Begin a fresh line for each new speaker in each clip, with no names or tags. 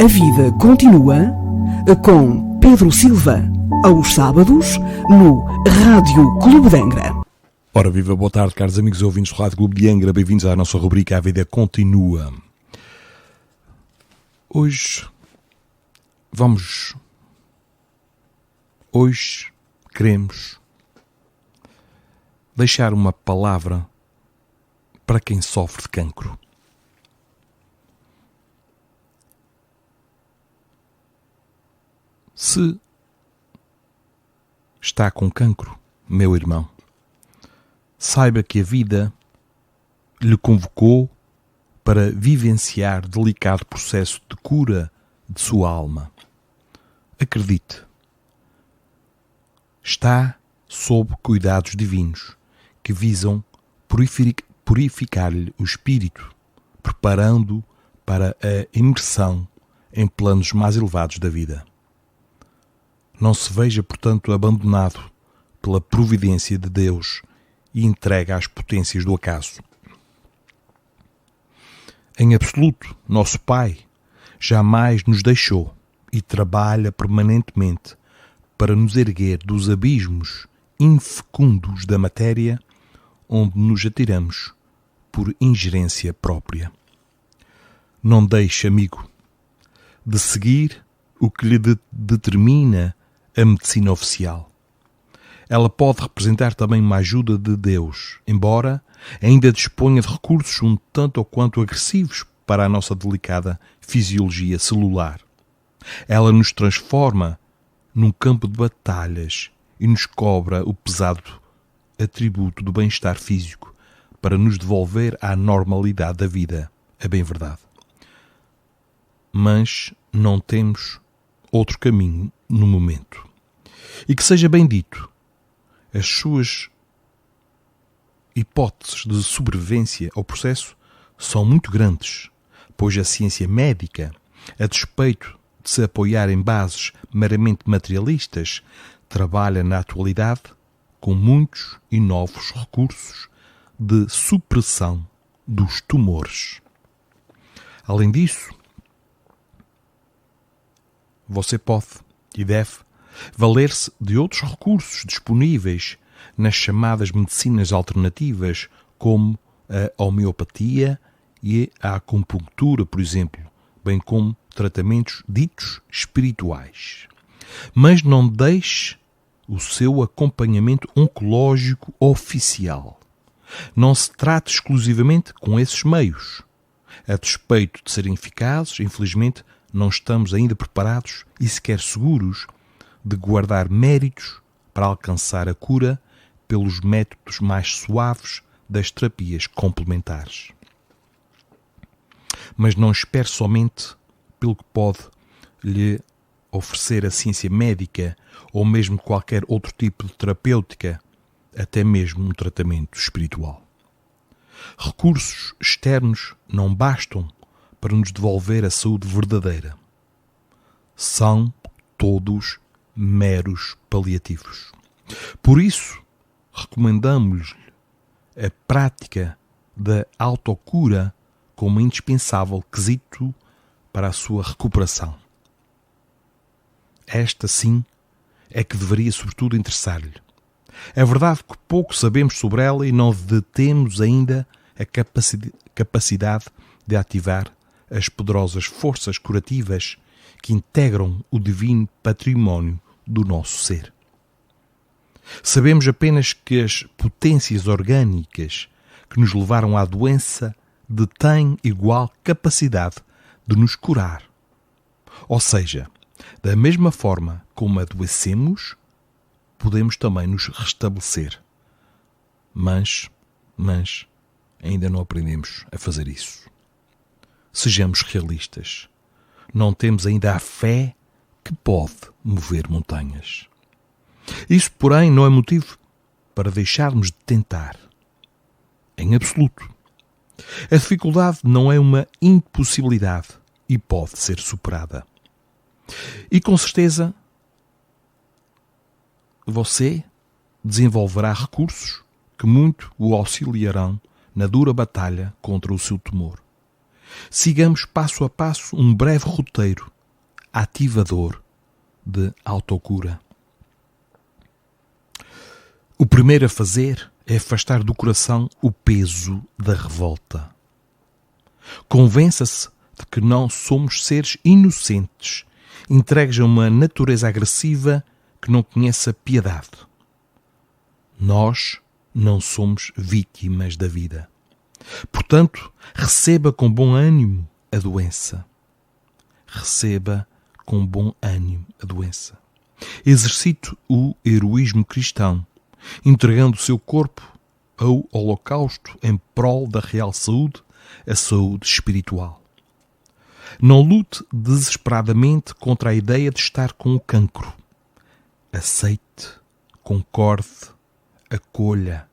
A vida continua com Pedro Silva, aos sábados, no Rádio Clube de Angra.
Ora, viva, boa tarde, caros amigos e ouvintes do Rádio Clube de Angra, bem-vindos à nossa rubrica A Vida Continua. Hoje queremos deixar uma palavra para quem sofre de cancro. Se está com cancro, meu irmão, saiba que a vida lhe convocou para vivenciar delicado processo de cura de sua alma. Acredite, está sob cuidados divinos que visam purificar-lhe o espírito, preparando-o para a imersão em planos mais elevados da vida. Não se veja, portanto, abandonado pela providência de Deus e entregue às potências do acaso. Em absoluto, nosso Pai jamais nos deixou e trabalha permanentemente para nos erguer dos abismos infecundos da matéria onde nos atiramos por ingerência própria. Não deixe, amigo, de seguir o que lhe determina a medicina oficial. Ela pode representar também uma ajuda de Deus, embora ainda disponha de recursos um tanto ou quanto agressivos para a nossa delicada fisiologia celular. Ela nos transforma num campo de batalhas e nos cobra o pesado atributo do bem-estar físico para nos devolver à normalidade da vida, é bem verdade. Mas não temos outro caminho no momento. E que seja bem dito, as suas hipóteses de sobrevivência ao processo são muito grandes, pois a ciência médica, a despeito de se apoiar em bases meramente materialistas, trabalha na atualidade com muitos e novos recursos de supressão dos tumores. Além disso, você pode e deve valer-se de outros recursos disponíveis nas chamadas medicinas alternativas, como a homeopatia e a acupuntura, por exemplo, bem como tratamentos ditos espirituais. Mas não deixe o seu acompanhamento oncológico oficial. Não se trate exclusivamente com esses meios. A despeito de serem eficazes, infelizmente, não estamos ainda preparados e sequer seguros de guardar méritos para alcançar a cura pelos métodos mais suaves das terapias complementares. Mas não espere somente pelo que pode lhe oferecer a ciência médica ou mesmo qualquer outro tipo de terapêutica, até mesmo um tratamento espiritual. Recursos externos não bastam para nos devolver a saúde verdadeira. São todos meros paliativos. Por isso, recomendamos-lhe a prática da autocura como indispensável quesito para a sua recuperação. Esta, sim, é que deveria sobretudo interessar-lhe. É verdade que pouco sabemos sobre ela e não detemos ainda a capacidade de ativar as poderosas forças curativas que integram o divino património do nosso ser. Sabemos apenas que as potências orgânicas que nos levaram à doença detêm igual capacidade de nos curar. Ou seja, da mesma forma como adoecemos, podemos também nos restabelecer. Mas ainda não aprendemos a fazer isso. Sejamos realistas. Não temos ainda a fé que pode mover montanhas. Isso, porém, não é motivo para deixarmos de tentar. Em absoluto. A dificuldade não é uma impossibilidade e pode ser superada. E com certeza você desenvolverá recursos que muito o auxiliarão na dura batalha contra o seu tumor. sigamos passo a passo um breve roteiro ativador de autocura. O primeiro a fazer é afastar do coração o peso da revolta. Convença-se de que não somos seres inocentes, entregues a uma natureza agressiva que não conhece a piedade. Nós não somos vítimas da vida. Portanto, receba com bom ânimo a doença. Receba com bom ânimo a doença. Exercite o heroísmo cristão, entregando o seu corpo ao holocausto em prol da real saúde, a saúde espiritual. Não lute desesperadamente contra a ideia de estar com o cancro. Aceite, concorde, acolha.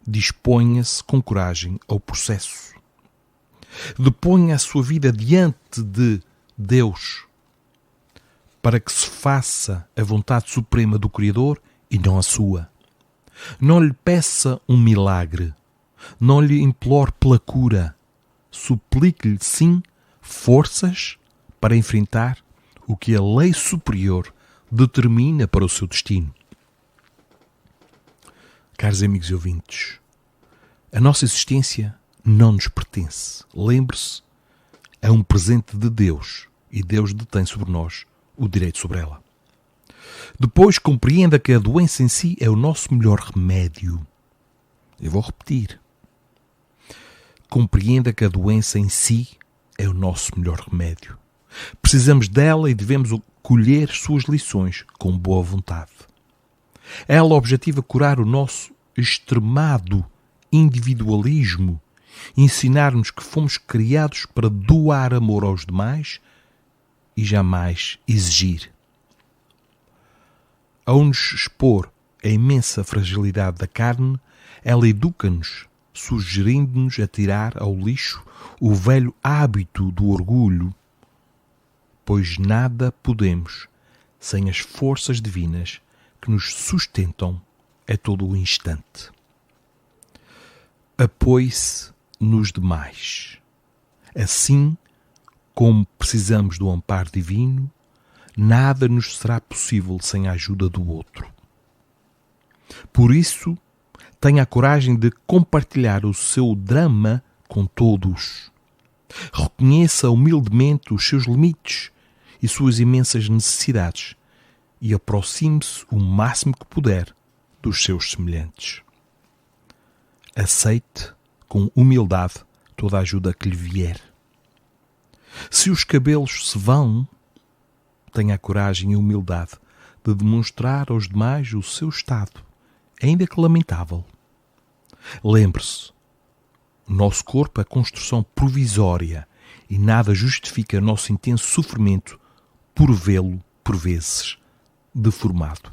Disponha-se com coragem ao processo. Deponha a sua vida diante de Deus para que se faça a vontade suprema do Criador e não a sua. Não lhe peça um milagre. Não lhe implore pela cura. Suplique-lhe, sim, forças para enfrentar o que a lei superior determina para o seu destino. Caros amigos e ouvintes, a nossa existência não nos pertence. Lembre-se, é um presente de Deus e Deus detém sobre nós o direito sobre ela. Depois, compreenda que a doença em si é o nosso melhor remédio. Eu vou repetir. Compreenda que a doença em si é o nosso melhor remédio. Precisamos dela e devemos colher suas lições com boa vontade. Ela objetiva curar o nosso extremado individualismo, ensinar-nos que fomos criados para doar amor aos demais e jamais exigir. Ao nos expor a imensa fragilidade da carne, ela educa-nos, sugerindo-nos a tirar ao lixo o velho hábito do orgulho, pois nada podemos sem as forças divinas que nos sustentam a todo o instante. Apoie-se nos demais. Assim como precisamos do amparo divino, nada nos será possível sem a ajuda do outro. Por isso, tenha a coragem de compartilhar o seu drama com todos. Reconheça humildemente os seus limites e suas imensas necessidades e aproxime-se o máximo que puder dos seus semelhantes. Aceite com humildade toda a ajuda que lhe vier. Se os cabelos se vão, tenha a coragem e a humildade de demonstrar aos demais o seu estado, ainda que lamentável. Lembre-se, o nosso corpo é construção provisória e nada justifica nosso intenso sofrimento por vê-lo, por vezes, deformado.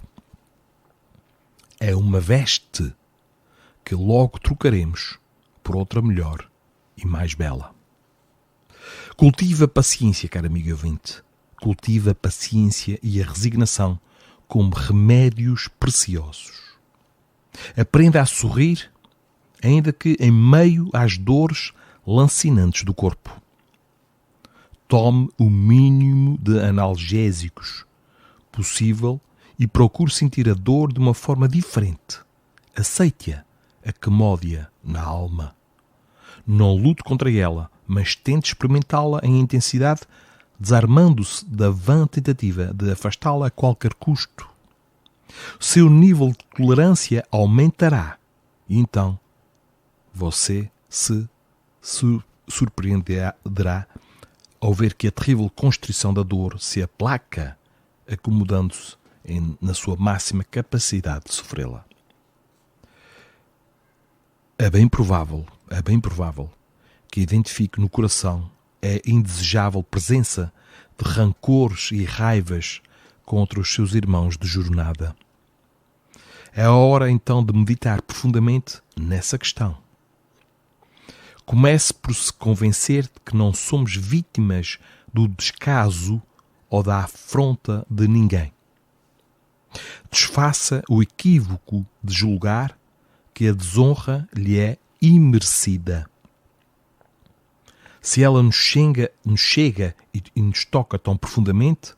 É uma veste que logo trocaremos por outra melhor e mais bela. Cultive a paciência, caro amigo e ouvinte. Cultive a paciência e a resignação como remédios preciosos. Aprenda a sorrir, ainda que em meio às dores lancinantes do corpo. Tome o mínimo de analgésicos possível e procure sentir a dor de uma forma diferente. Aceite-a, acomode-a na alma. Não lute contra ela, mas tente experimentá-la em intensidade, desarmando-se da vã tentativa de afastá-la a qualquer custo. Seu nível de tolerância aumentará e então você se surpreenderá ao ver que a terrível constrição da dor se aplaca, acomodando-se na sua máxima capacidade de sofrê-la. É bem provável que identifique no coração a indesejável presença de rancores e raivas contra os seus irmãos de jornada. É a hora então de meditar profundamente nessa questão. Comece por se convencer de que não somos vítimas do descaso ou da afronta de ninguém. Desfaça o equívoco de julgar que a desonra lhe é imerecida. se ela nos chega e nos toca tão profundamente,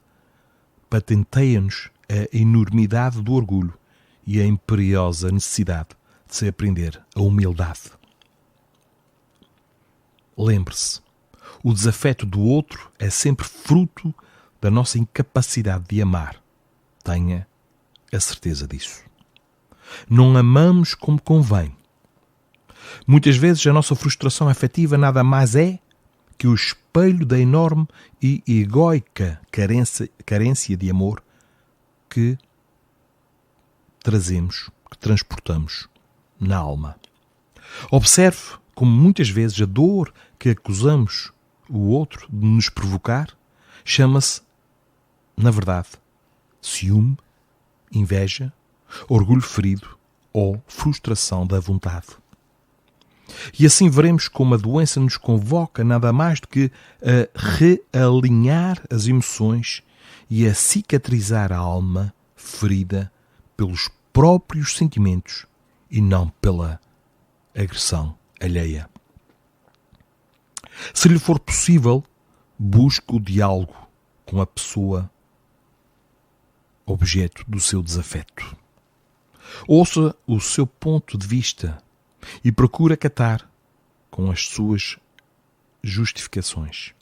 patenteia-nos a enormidade do orgulho e a imperiosa necessidade de se aprender a humildade. Lembre-se, o desafeto do outro é sempre fruto da nossa incapacidade de amar. Tenha a certeza disso. Não amamos como convém. Muitas vezes a nossa frustração afetiva nada mais é que o espelho da enorme e egóica carência de amor que trazemos, que transportamos na alma. Observe como muitas vezes a dor que acusamos o outro de nos provocar chama-se, na verdade, ciúme, inveja, orgulho ferido ou frustração da vontade. E assim veremos como a doença nos convoca nada mais do que a realinhar as emoções e a cicatrizar a alma ferida pelos próprios sentimentos e não pela agressão alheia. Se lhe for possível, busque o diálogo com a pessoa objeto do seu desafeto. Ouça o seu ponto de vista e procure acatar com as suas justificações.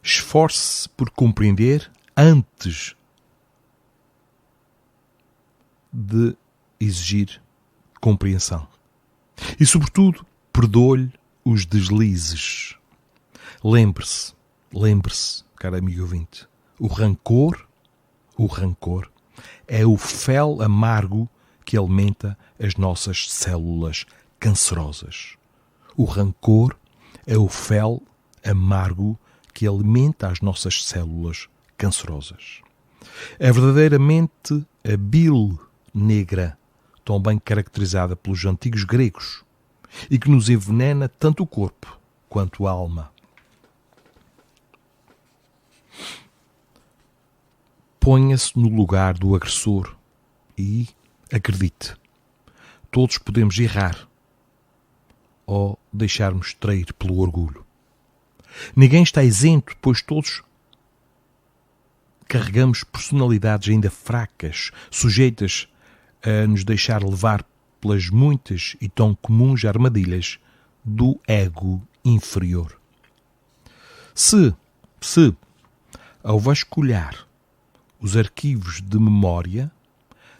Esforce-se por compreender antes de exigir compreensão. E, sobretudo, perdoe-lhe os deslizes. Lembre-se, caro amigo ouvinte, o rancor é o fel amargo que alimenta as nossas células cancerosas. O rancor é o fel amargo que alimenta as nossas células cancerosas. É verdadeiramente a bile negra, tão bem caracterizada pelos antigos gregos, e que nos envenena tanto o corpo quanto a alma. Ponha-se no lugar do agressor e, acredite, todos podemos errar ou deixarmos trair pelo orgulho. Ninguém está isento, pois todos carregamos personalidades ainda fracas, sujeitas a nos deixar levar pelas muitas e tão comuns armadilhas do ego inferior. Se, ao vasculhar os arquivos de memória,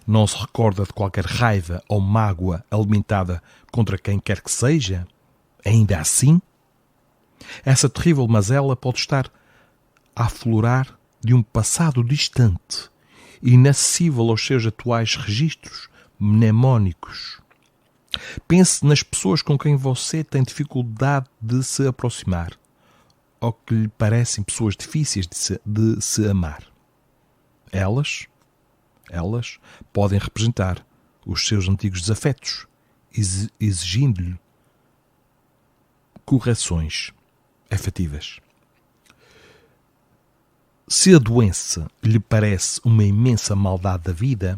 não se recorda de qualquer raiva ou mágoa alimentada contra quem quer que seja, ainda assim, essa terrível mazela pode estar a aflorar de um passado distante, inacessível aos seus atuais registros mnemónicos. Pense nas pessoas com quem você tem dificuldade de se aproximar, ou que lhe parecem pessoas difíceis de se amar. Elas podem representar os seus antigos desafetos, exigindo-lhe correções afetivas. Se a doença lhe parece uma imensa maldade da vida,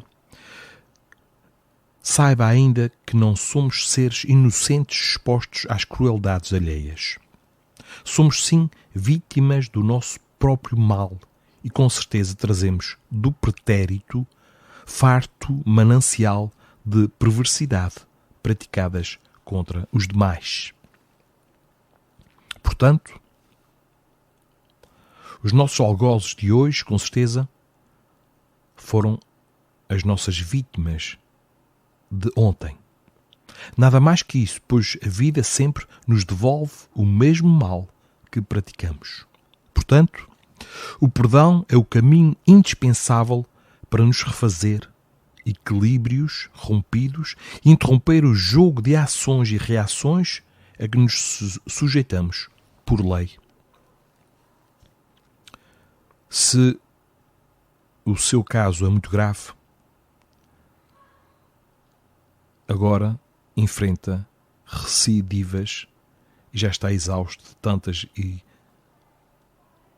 saiba ainda que não somos seres inocentes expostos às crueldades alheias. Somos sim vítimas do nosso próprio mal e com certeza trazemos do pretérito farto manancial de perversidade praticadas contra os demais. Portanto, os nossos algozes de hoje, com certeza, foram as nossas vítimas de ontem. Nada mais que isso, pois a vida sempre nos devolve o mesmo mal que praticamos. Portanto, o perdão é o caminho indispensável para nos refazer equilíbrios rompidos e interromper o jogo de ações e reações a que nos sujeitamos por lei. Se o seu caso é muito grave, agora enfrenta recidivas e já está exausto de tantas e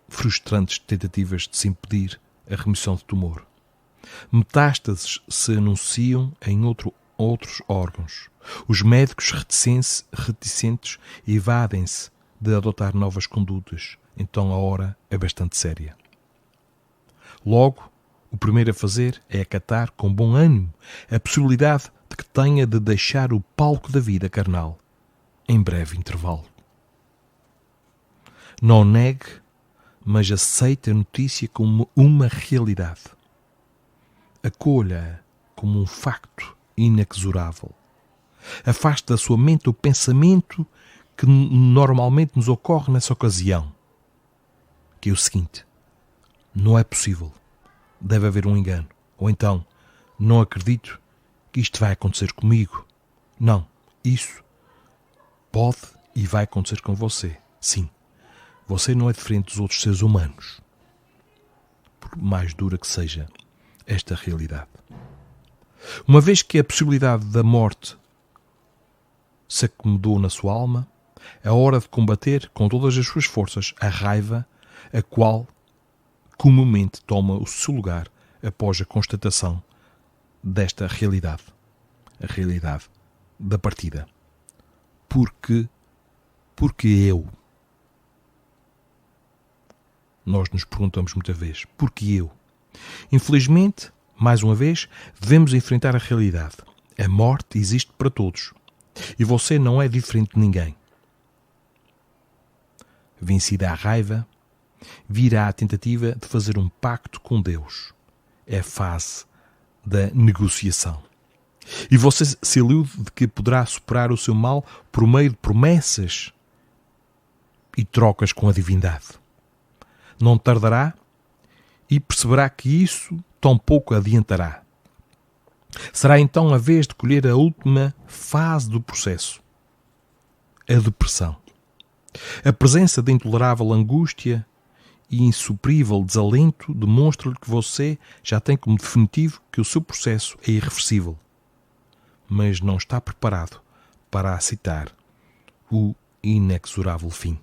frustrantes tentativas de se impedir a remissão de tumor. Metástases se anunciam em outros órgãos. Os médicos reticentes evadem-se de adotar novas condutas, então a hora é bastante séria. Logo, o primeiro a fazer é acatar com bom ânimo a possibilidade de que tenha de deixar o palco da vida carnal em breve intervalo. Não negue, mas aceite a notícia como uma realidade. Acolha-a como um facto inexorável. Afaste da sua mente o pensamento que normalmente nos ocorre nessa ocasião, que é o seguinte: não é possível, deve haver um engano, ou então, não acredito que isto vai acontecer comigo. Não, isso pode e vai acontecer com você. Sim, você não é diferente dos outros seres humanos, por mais dura que seja esta realidade. Uma vez que a possibilidade da morte se acomodou na sua alma, é hora de combater com todas as suas forças a raiva, a qual comumente toma o seu lugar após a constatação desta realidade, a realidade da partida. Porque eu? Nós nos perguntamos muitas vezes, porque eu? Infelizmente, mais uma vez, devemos enfrentar a realidade. A morte existe para todos. E você não é diferente de ninguém. Vencida a raiva, virá a tentativa de fazer um pacto com Deus. É a fase da negociação. E você se ilude de que poderá superar o seu mal por meio de promessas e trocas com a divindade. Não tardará e perceberá que isso tão pouco adiantará. Será então a vez de colher a última fase do processo, a depressão. A presença de intolerável angústia e insuprível desalento demonstra-lhe que você já tem como definitivo que o seu processo é irreversível, mas não está preparado para aceitar o inexorável fim.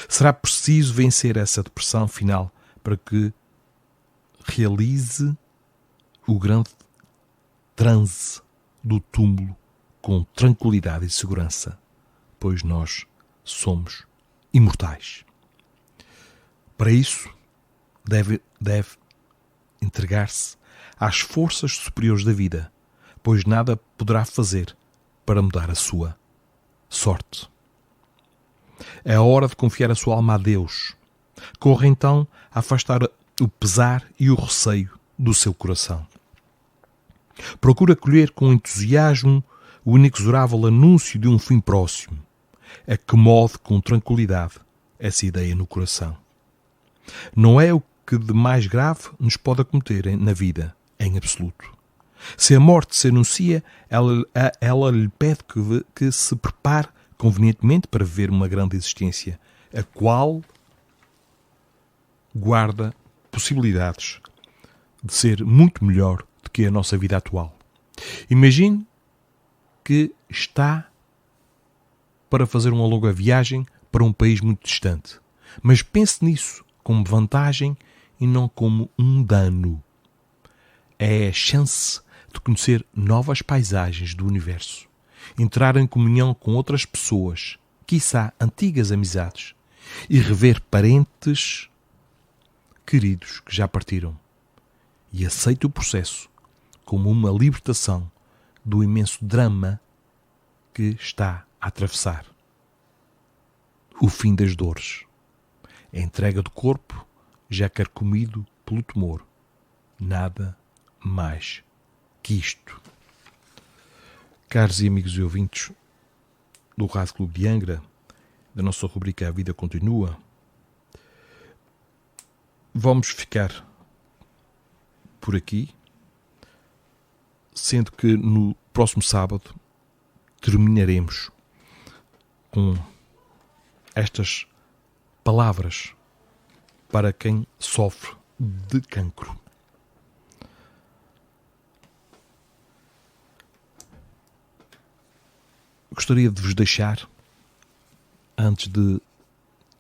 Será preciso vencer essa depressão final para que realize o grande transe do túmulo com tranquilidade e segurança, pois nós somos imortais. Para isso, deve entregar-se às forças superiores da vida, pois nada poderá fazer para mudar a sua sorte. É a hora de confiar a sua alma a Deus. Corra então a afastar o pesar e o receio do seu coração. Procura acolher com entusiasmo o inexorável anúncio de um fim próximo. Acomode com tranquilidade essa ideia no coração. Não é o que de mais grave nos pode acontecer na vida, em absoluto. Se a morte se anuncia, ela lhe pede que se prepare convenientemente para viver uma grande existência, a qual guarda possibilidades de ser muito melhor do que a nossa vida atual. Imagine que está para fazer uma longa viagem para um país muito distante, mas pense nisso como vantagem e não como um dano. É a chance de conhecer novas paisagens do universo, entrar em comunhão com outras pessoas, quiçá antigas amizades, e rever parentes queridos que já partiram. E aceite o processo como uma libertação do imenso drama que está a atravessar. O fim das dores. A entrega do corpo já carcomido pelo tumor. Nada mais que isto. Caros e amigos e ouvintes do Rádio Clube de Angra, da nossa rubrica A Vida Continua, vamos ficar por aqui, sendo que no próximo sábado terminaremos com estas palavras para quem sofre de cancro. Gostaria de vos deixar, antes de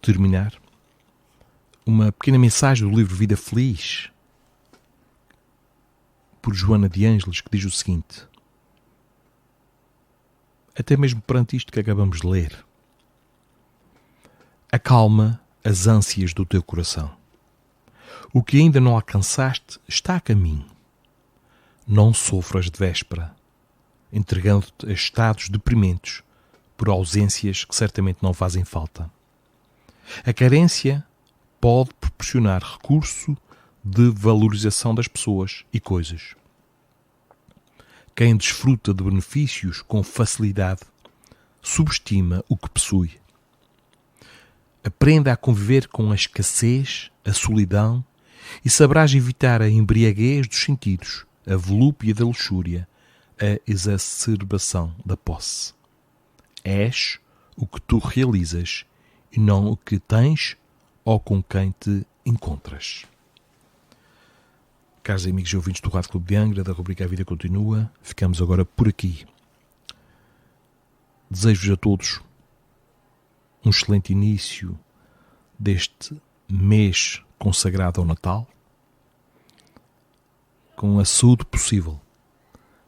terminar, uma pequena mensagem do livro Vida Feliz, por Joana de Ângeles, que diz o seguinte: até mesmo perante isto que acabamos de ler, acalma as ânsias do teu coração. O que ainda não alcançaste está a caminho. Não sofras de véspera, entregando-te a estados deprimentes por ausências que certamente não fazem falta. A carência pode proporcionar recurso de valorização das pessoas e coisas. Quem desfruta de benefícios com facilidade subestima o que possui. Aprenda a conviver com a escassez, a solidão, e saberás evitar a embriaguez dos sentidos, a volúpia da luxúria, a exacerbação da posse. És o que tu realizas e não o que tens ou com quem te encontras. Caros amigos e ouvintes do Rádio Clube de Angra, da rubrica A Vida Continua, ficamos agora por aqui. Desejo-vos a todos um excelente início deste mês consagrado ao Natal, com a saúde possível.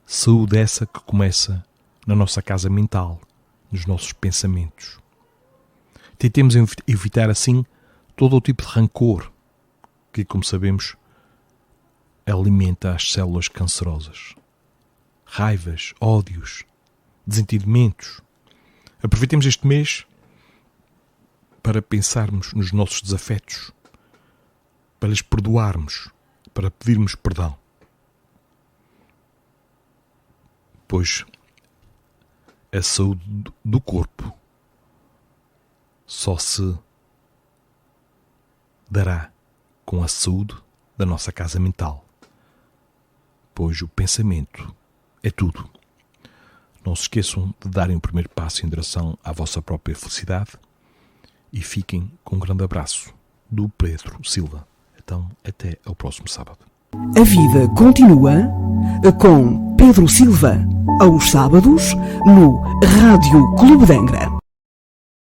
Saúde essa que começa na nossa casa mental, nos nossos pensamentos. Tentemos evitar assim todo o tipo de rancor que, como sabemos, alimenta as células cancerosas. Raivas, ódios, desentendimentos. Aproveitemos este mês para pensarmos nos nossos desafetos, para lhes perdoarmos, para pedirmos perdão. Pois a saúde do corpo só se dará com a saúde da nossa casa mental, pois o pensamento é tudo. Não se esqueçam de darem o primeiro passo em direção à vossa própria felicidade e fiquem com um grande abraço do Pedro Silva. Então, até ao próximo sábado.
A vida continua com Pedro Silva, aos sábados, no Rádio Clube de Angra.